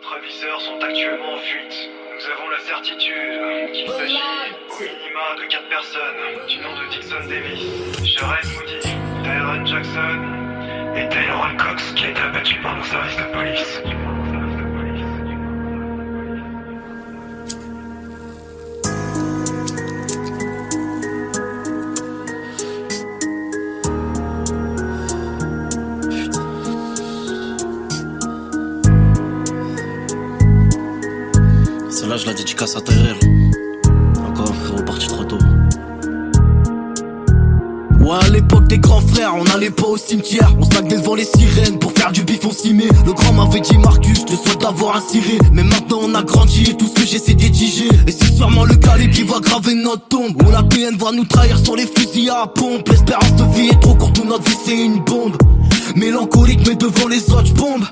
Nos ravisseurs sont actuellement en fuite. Nous avons la certitude qu'il s'agit au minima de 4 personnes du nom de Dixon Davis, Jared Moody, Tyron Jackson et Taylor Cox qui a été abattu par nos services de police. Celle-là, je la dédicace à Tyrell. Encore un frérot parti trop tôt. Ouais, à l'époque des grands frères, on allait pas au cimetière. On stagne devant les sirènes pour faire du bif, on s'y met. Le grand m'avait dit Marcus, je te souhaite d'avoir un ciré. Mais maintenant on a grandi et tout ce que j'ai c'est d'étiger. Et c'est sûrement le calibre qui va graver notre tombe. Où la PN va nous trahir sur les fusils à pompe. L'espérance de vie est trop courte, où notre vie c'est une bombe. Mélancolique mais devant les autres j'bombe.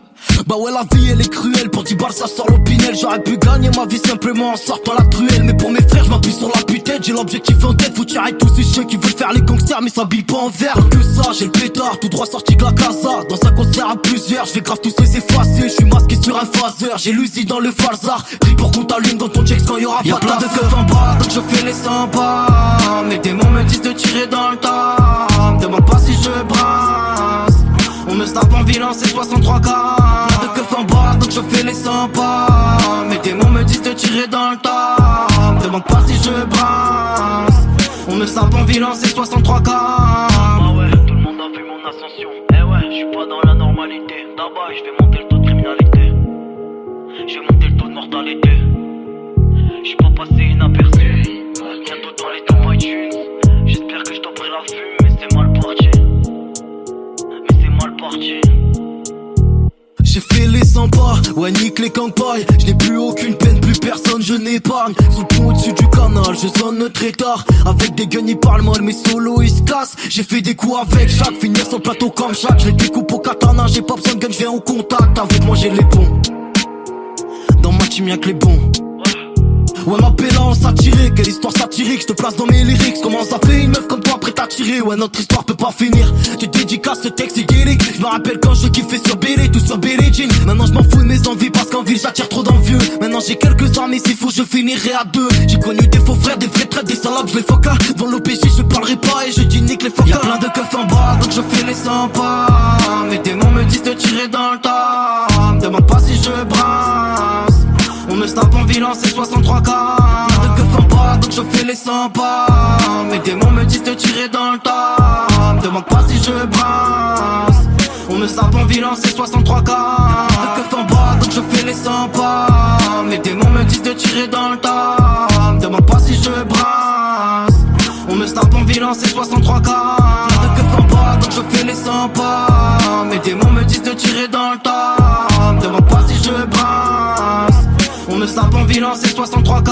Bah ouais la vie elle est cruelle, pour 10 balles ça sort l'opinel. J'aurais pu gagner ma vie simplement en sortant la truelle. Mais pour mes frères je m'appuie sur la putette. J'ai l'objectif en tête, faut tirer tous ces chiens qui veulent faire les gangsters mais s'habillent pas en vert. Que ça, j'ai le pétard, tout droit sorti de la casa. Dans un concert à plusieurs, je vais grave tous les effacer. Je suis masqué sur un phaser, j'ai l'usine dans le falzar. Pris pour qu'on t'allume dans ton checks quand y'aura pas plein de keufs en bas, donc je fais les 100 pas. Mes démons me disent de tirer dans le tas. Demande pas si je brasse. On me snap en vilain, c'est 63K. De keuf en bas, donc je fais les 100 pas. Mes démons me disent de tirer dans le tas. Demande pas si je brasse. On me snap en vilain, c'est 63K. Ah ouais, tout le monde a vu mon ascension. Eh ouais, je suis pas dans la normalité. D'abord, je vais monter le taux de criminalité. Je vais monter le taux de mortalité. Je suis pas passé inaperçu. Bientôt dans les top iTunes. J'espère que je t'en prie la fume, mais c'est mal parti. J'ai fait les 100 pas, ouais nique les campagnes. Je n'ai plus aucune peine, plus personne je n'épargne. Sous le pont au-dessus du canal, je sonne très tard. Avec des guns ils parlent mal, mais solo ils se cassent. J'ai fait des coups avec chaque, finir sur le plateau comme chaque. Je les découpe au katana, j'ai pas besoin de gun, je viens au contact. Avec moi j'ai les bons, dans ma team y'a que les bons. Ouais ma pella on s'attirait, quelle histoire satirique. Je te place dans mes lyrics, comment ça fait une meuf comme toi après t'attirer. Ouais notre histoire peut pas finir, tu dédicaces ce texte c'est guéri. Je me rappelle quand je kiffais sur Billy, tout sur Billy Jean. Maintenant je m'en fous de mes envies parce qu'en ville j'attire trop d'envieux. Maintenant j'ai quelques armes et s'il faut je finirai à deux. J'ai connu des faux frères, des vrais traîtres, des salopes, je les foca. Devant l'OPJ je parlerai pas et je dis nique les focas. Y'a plein de keufs en bas donc je fais les 100 pas. Mes démons me disent de tirer dans le tas. Demande pas si je brasse. On me snap en vilain, c'est 63K. De keufs en bas, donc je fais les 100 pas. Mes démons me disent de tirer dans le tas. Demande pas si je brasse. On me snap en vilain, c'est 63K. De keufs en bas, donc je fais les 100 pas. Mes démons me disent de tirer dans le tas. Demande pas si je brasse. On me snap en vilain, c'est 63K. De keufs en bas, donc je fais les 100 pas. Mes démons me disent de tirer dans le tas. Demande pas si je brasse. On me snap en vilain, c'est 63K.